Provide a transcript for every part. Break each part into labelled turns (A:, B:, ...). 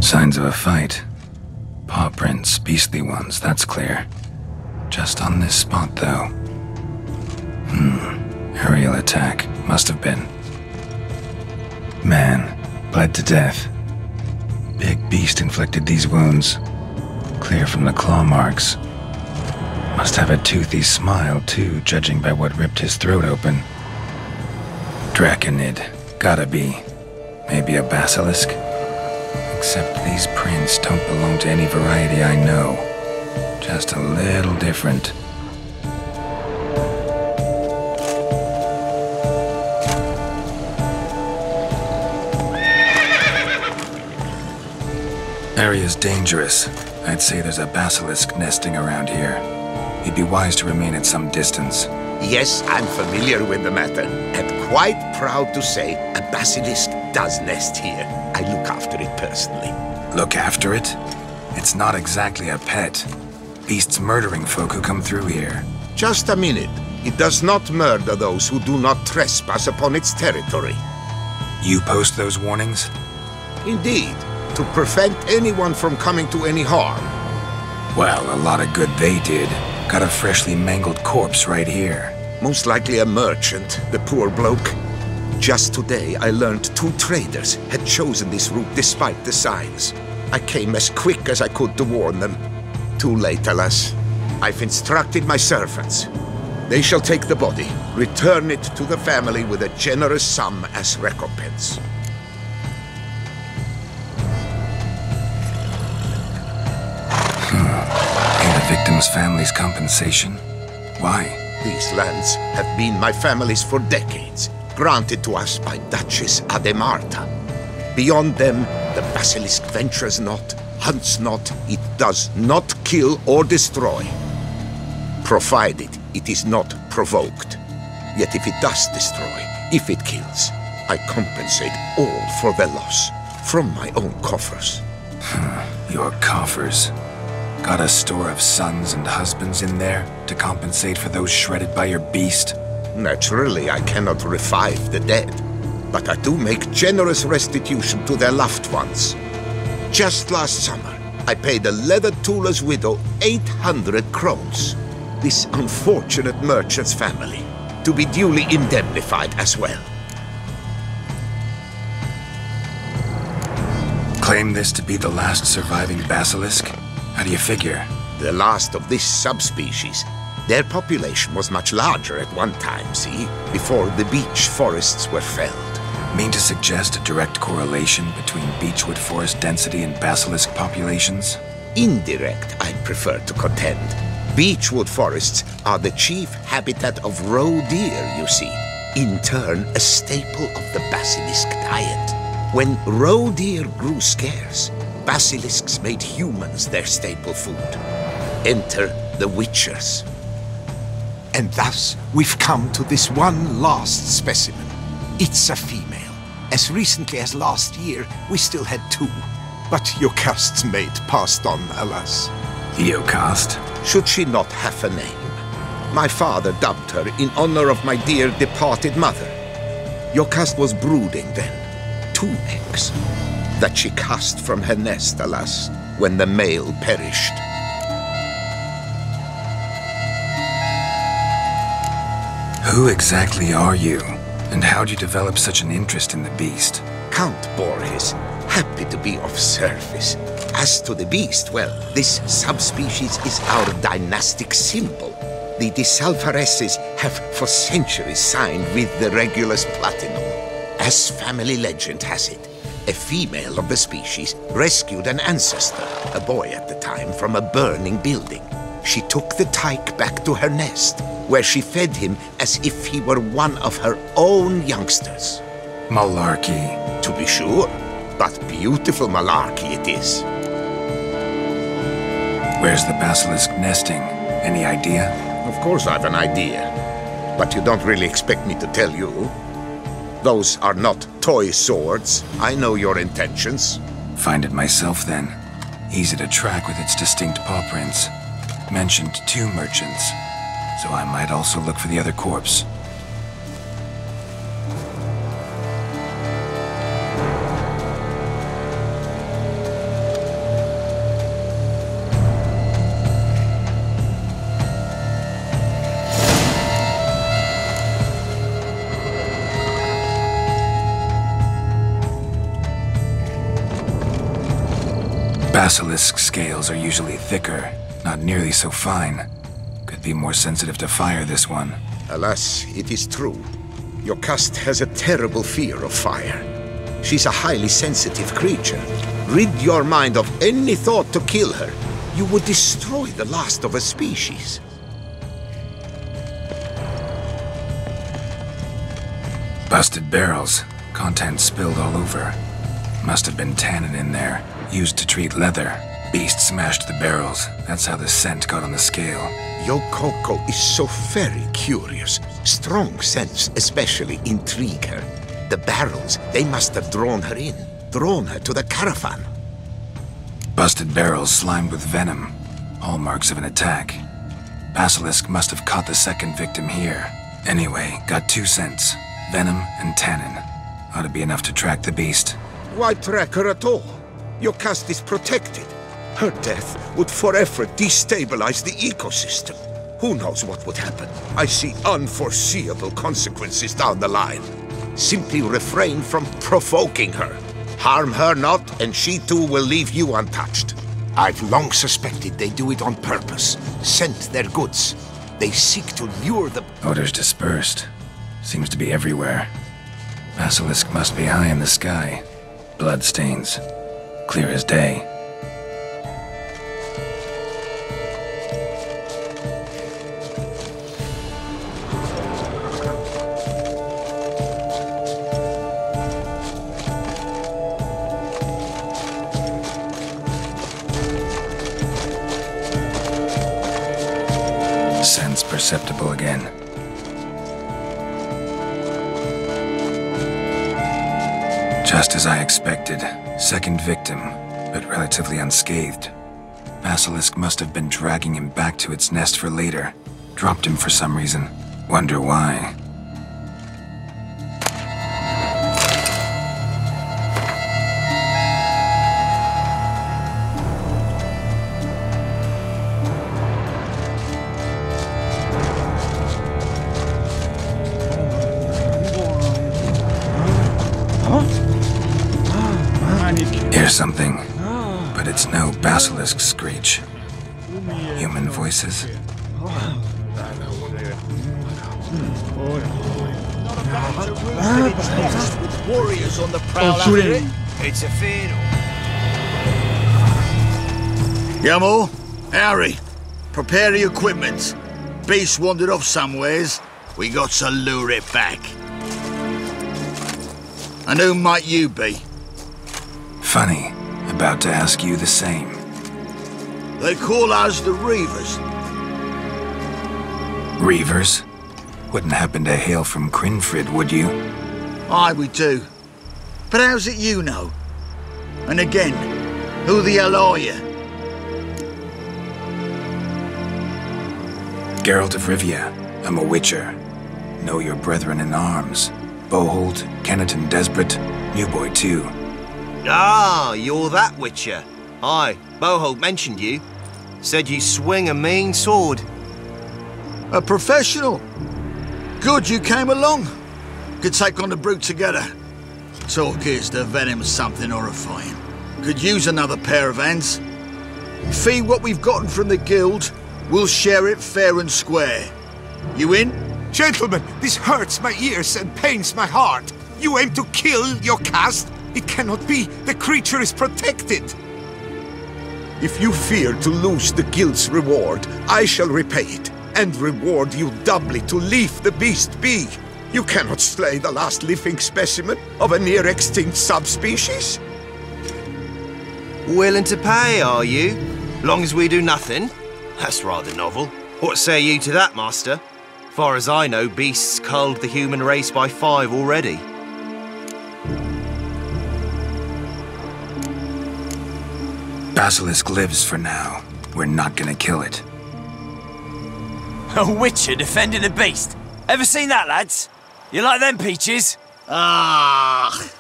A: Signs of a fight. Paw prints, beastly ones, that's clear. Just on this spot, though. Aerial attack. Must have been. Man, bled to death. Big beast inflicted these wounds. Clear from the claw marks. Must have a toothy smile, too, judging by what ripped his throat open. Draconid. Gotta be. Maybe a basilisk? Except these prints don't belong to any variety I know. Just a little different. Area's dangerous. I'd say there's a basilisk nesting around here. You'd be wise to remain at some distance.
B: Yes, I'm familiar with the matter, and quite proud to say a basilisk does nest here. I look after it personally.
A: Look after it? It's not exactly a pet. Beasts murdering folk who come through here.
B: Just a minute. It does not murder those who do not trespass upon its territory.
A: You post those warnings?
B: Indeed, to prevent anyone from coming to any harm.
A: Well, a lot of good they did. Got a freshly mangled corpse right here.
B: Most likely a merchant, the poor bloke. Just today, I learned 2 traders had chosen this route despite the signs. I came as quick as I could to warn them. Too late, alas. I've instructed my servants. They shall take the body, return it to the family with a generous sum as recompense.
A: Pay the victim's family's compensation? Why?
B: These lands have been my family's for decades, granted to us by Duchess Ademarta. Beyond them, the basilisk ventures not, hunts not, it does not kill or destroy. Provided it is not provoked. Yet if it does destroy, if it kills, I compensate all for the loss, from my own coffers.
A: Your coffers. Got a store of sons and husbands in there to compensate for those shredded by your beast?
B: Naturally, I cannot revive the dead, but I do make generous restitution to their loved ones. Just last summer, I paid a leather tooler's widow 800 crowns. This unfortunate merchant's family, to be duly indemnified as well.
A: Claim this to be the last surviving basilisk? How do you figure?
B: The last of this subspecies. Their population was much larger at one time, see? Before the beech forests were felled.
A: Mean to suggest a direct correlation between beechwood forest density and basilisk populations?
B: Indirect, I'd prefer to contend. Beechwood forests are the chief habitat of roe deer, you see. In turn, a staple of the basilisk diet. When roe deer grew scarce, basilisks made humans their staple food. Enter the witchers. And thus, we've come to this one last specimen. It's a female. As recently as last year, we still had 2. But Jocast's mate passed on, alas.
A: Jocast?
B: Should she not have a name? My father dubbed her in honor of my dear departed mother. Jocast was brooding then. 2 eggs. That she cast from her nest, alas, when the male perished.
A: Who exactly are you? And how'd you develop such an interest in the beast?
B: Count Borges, happy to be of service. As to the beast, well, this subspecies is our dynastic symbol. The de Salvareses have for centuries signed with the Regulus Platinum. As family legend has it, a female of the species rescued an ancestor, a boy at the time, from a burning building. She took the tyke back to her nest, where she fed him as if he were one of her own youngsters.
A: Malarkey.
B: To be sure, but beautiful malarkey it is.
A: Where's the basilisk nesting? Any idea?
B: Of course I've an idea, but you don't really expect me to tell you. Those are not toy swords. I know your intentions.
A: Find it myself, then. Easy to track with its distinct paw prints. Mentioned 2 merchants, so I might also look for the other corpse. Basilisk scales are usually thicker, not nearly so fine. Could be more sensitive to fire, this one.
B: Alas, it is true. Your caste has a terrible fear of fire. She's a highly sensitive creature. Rid your mind of any thought to kill her. You would destroy the last of a species.
A: Busted barrels. Contents spilled all over. Must have been tannin in there, used to treat leather. Beast smashed the barrels. That's how the scent got on the scale.
B: Yokoko is so very curious. Strong scents especially intrigue her. The barrels, they must have drawn her in. Drawn her to the caravan.
A: Busted barrels slimed with venom. Hallmarks of an attack. Basilisk must have caught the second victim here. Anyway, got 2 scents. Venom and tannin. Ought to be enough to track the beast.
B: Why track her at all? Your caste is protected. Her death would forever destabilize the ecosystem. Who knows what would happen? I see unforeseeable consequences down the line. Simply refrain from provoking her. Harm her not, and she too will leave you untouched. I've long suspected they do it on purpose. Scent their goods. They seek to lure the...
A: Odors dispersed. Seems to be everywhere. Basilisk must be high in the sky. Blood stains. Clear as day. Scents perceptible again. Just as I expected. Second victim, but relatively unscathed. Basilisk must have been dragging him back to its nest for later. Dropped him for some reason. Wonder why. Hear something, but it's no basilisk screech. Human voices.
C: Warriors on the prowl after it. It's a fiddle.
D: Yamo, Harry, prepare the equipment. Beast wandered off somewheres. We got to lure it back. And who might you be?
A: Funny. About to ask you the same.
D: They call us the Reavers.
A: Reavers? Wouldn't happen to hail from Crinfrid, would you?
D: Aye, we do. But how's it you know? And again, who the hell are you?
A: Geralt of Rivia. I'm a witcher. Know your brethren in arms. Bohold, Kenneton Desbret, New Boy too.
C: Ah, you're that witcher. Aye, Bohold mentioned you. Said you swing a mean sword.
D: A professional. Good you came along. Could take on the brute together. Talk is the venom's something horrifying. Could use another pair of hands. Fee what we've gotten from the guild, we'll share it fair and square. You in?
E: Gentlemen, this hurts my ears and pains my heart. You aim to kill your caste? It cannot be. The creature is protected.
B: If you fear to lose the guild's reward, I shall repay it, and reward you doubly to leave the beast be. You cannot slay the last living specimen of a near-extinct subspecies.
C: Willing to pay, are you? Long as we do nothing? That's rather novel. What say you to that, master? Far as I know, beasts culled the human race by 5 already.
A: Basilisk lives for now. We're not gonna kill it.
F: A witcher defending a beast. Ever seen that, lads? You like them peaches?
D: Ah,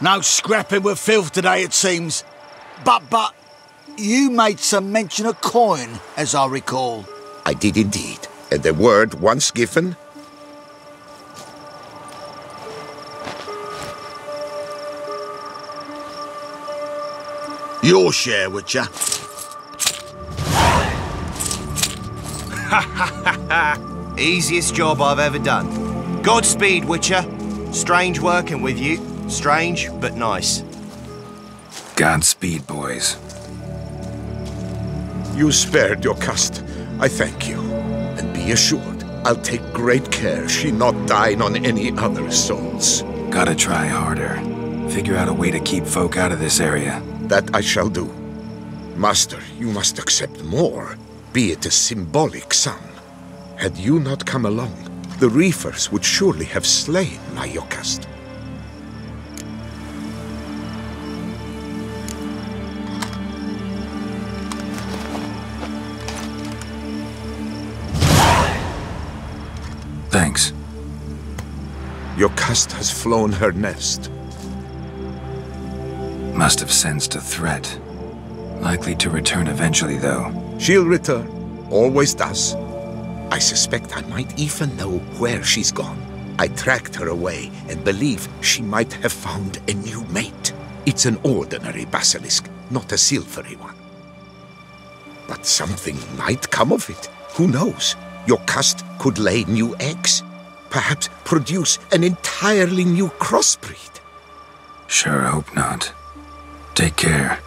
D: no scrapping with filth today, it seems. But, you made some mention of coin, as I recall.
B: I did indeed, and the word once given...
D: Your share, Witcher.
C: Easiest job I've ever done. Godspeed, Witcher. Strange working with you. Strange, but nice.
A: Godspeed, boys.
B: You spared your cust. I thank you. And be assured, I'll take great care she not dine on any other souls.
A: Gotta try harder. Figure out a way to keep folk out of this area.
B: That I shall do. Master, you must accept more, be it a symbolic sum. Had you not come along, the reefers would surely have slain my Yokast.
A: Thanks.
B: Yokast has flown her nest.
A: Must have sensed a threat. Likely to return eventually, though.
B: She'll return. Always does. I suspect I might even know where she's gone. I tracked her away and believe she might have found a new mate. It's an ordinary basilisk, not a silvery one. But something might come of it. Who knows? Yokast could lay new eggs. Perhaps produce an entirely new crossbreed.
A: Sure hope not. Take care.